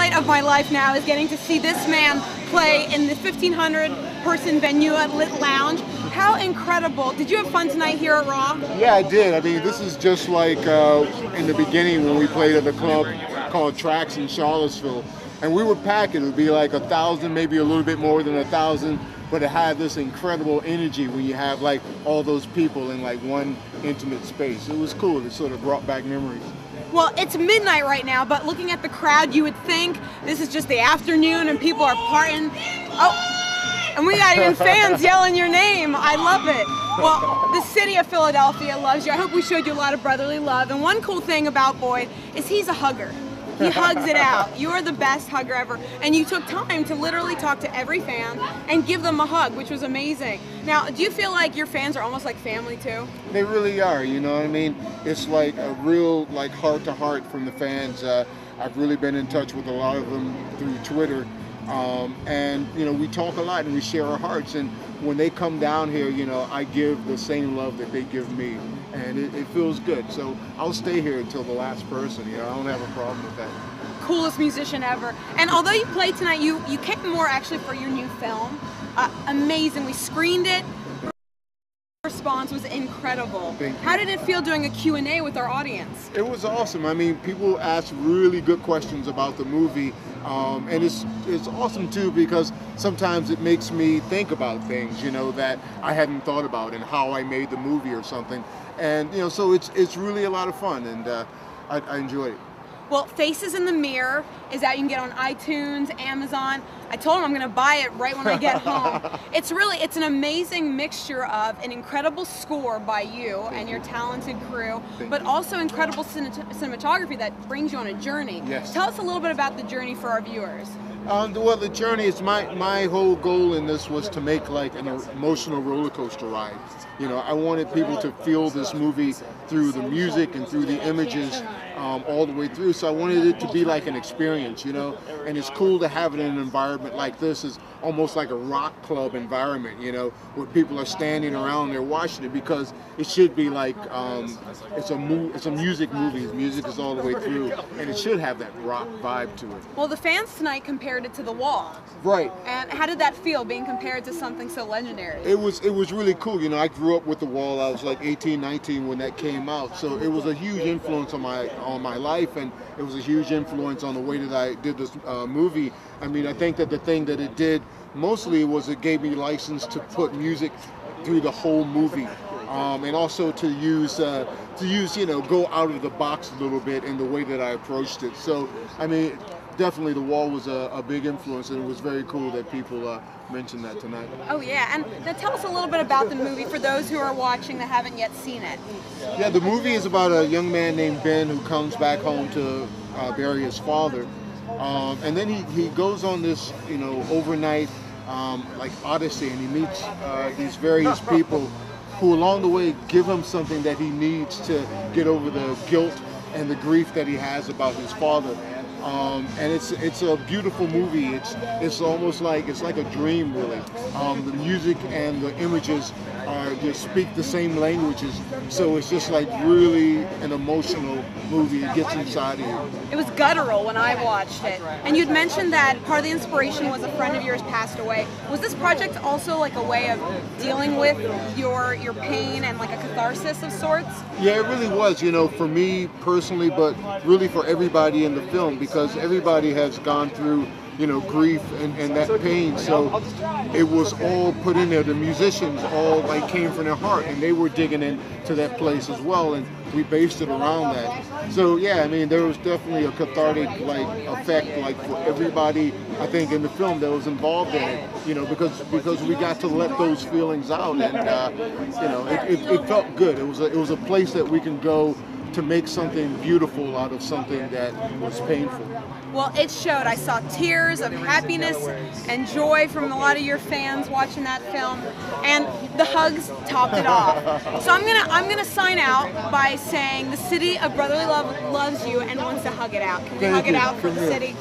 highlight of my life now is getting to see this man play in the 1,500 person venue at Lit Lounge. How incredible. Did you have fun tonight here at Raw? Yeah, I did. I mean, this is just like in the beginning when we played at a club called Tracks in Charlottesville. And we would pack it. It would be like 1,000, maybe a little bit more than 1,000. But it had this incredible energy when you have like all those people in like one intimate space. It was cool. It sort of brought back memories. Well, it's midnight right now, but looking at the crowd, you would think this is just the afternoon and people are partying. Oh, and we got even fans yelling your name. I love it. Well, the city of Philadelphia loves you. I hope we showed you a lot of brotherly love. And one cool thing about Boyd is he's a hugger. He hugs it out. You are the best hugger ever. And you took time to literally talk to every fan and give them a hug, which was amazing. Now, do you feel like your fans are almost like family too? They really are, you know what I mean? It's like a real like heart to heart from the fans. I've really been in touch with a lot of them through Twitter. And, you know, we talk a lot and we share our hearts. And when they come down here, you know, I give the same love that they give me. And it feels good. So I'll stay here until the last person. You know, I don't have a problem with that. Coolest musician ever. And although you played tonight, you came more actually for your new film. Amazing. We screened it. Response was incredible. How did it feel doing a Q&A with our audience? It was awesome. I mean, people asked really good questions about the movie, and it's awesome too because sometimes it makes me think about things, you know, that I hadn't thought about and how I made the movie or something, and you know, so it's really a lot of fun, and I enjoyed it. Well, Faces in the Mirror is out. You can get on iTunes, Amazon. I told him I'm going to buy it right when I get home. It's an amazing mixture of an incredible score by you and your talented crew, but also incredible cinematography that brings you on a journey. Yes. Tell us a little bit about the journey for our viewers. Well, the journey is my whole goal in this was to make like an emotional roller coaster ride. You know, I wanted people to feel this movie through the music and through the images all the way through. So I wanted it to be like an experience, you know. And it's cool to have it in an environment like this. Is almost like a rock club environment, you know, where people are standing around there watching it because it should be like it's a music movie. The music is all the way through, and it should have that rock vibe to it. Well, the fans tonight compared it to The Wall. Right. And how did that feel, being compared to something so legendary? It was really cool. You know, I grew up with The Wall. I was like 18, 19 when that came out, so it was a huge influence on my life, and it was a huge influence on the way that I did this movie. I mean, I think that the thing that it did mostly was it gave me license to put music through the whole movie, and also to use you know, go out of the box a little bit in the way that I approached it. So I mean, definitely The Wall was a big influence, and it was very cool that people mentioned that tonight. Oh yeah, and now tell us a little bit about the movie for those who are watching that haven't yet seen it. Yeah, the movie is about a young man named Ben who comes back home to bury his father, and then he goes on this, you know, overnight like odyssey, and he meets these various people who along the way give him something that he needs to get over the guilt and the grief that he has about his father. And it's a beautiful movie. It's almost like a dream, really. The music and the images just speak the same languages, so it's just like really an emotional movie. It gets inside of you. It was guttural when I watched it. And you'd mentioned that part of the inspiration was a friend of yours passed away. Was this project also like a way of dealing with your pain and like a catharsis of sorts? Yeah, it really was, you know, for me personally, but really for everybody in the film, because everybody has gone through, you know, grief and that pain. So it was all put in there. The musicians all like came from their heart, and they were digging into that place as well, and we based it around that. So yeah, I mean, there was definitely a cathartic like effect like for everybody, I think, in the film that was involved in it, you know, because we got to let those feelings out, and you know, it felt good. It was a place that we can go to make something beautiful out of something that was painful. Well, it showed. I saw tears of happiness and joy from a lot of your fans watching that film, and the hugs topped it off. So I'm gonna sign out by saying the city of brotherly love loves you and wants to hug it out. Can we hug it out for the city?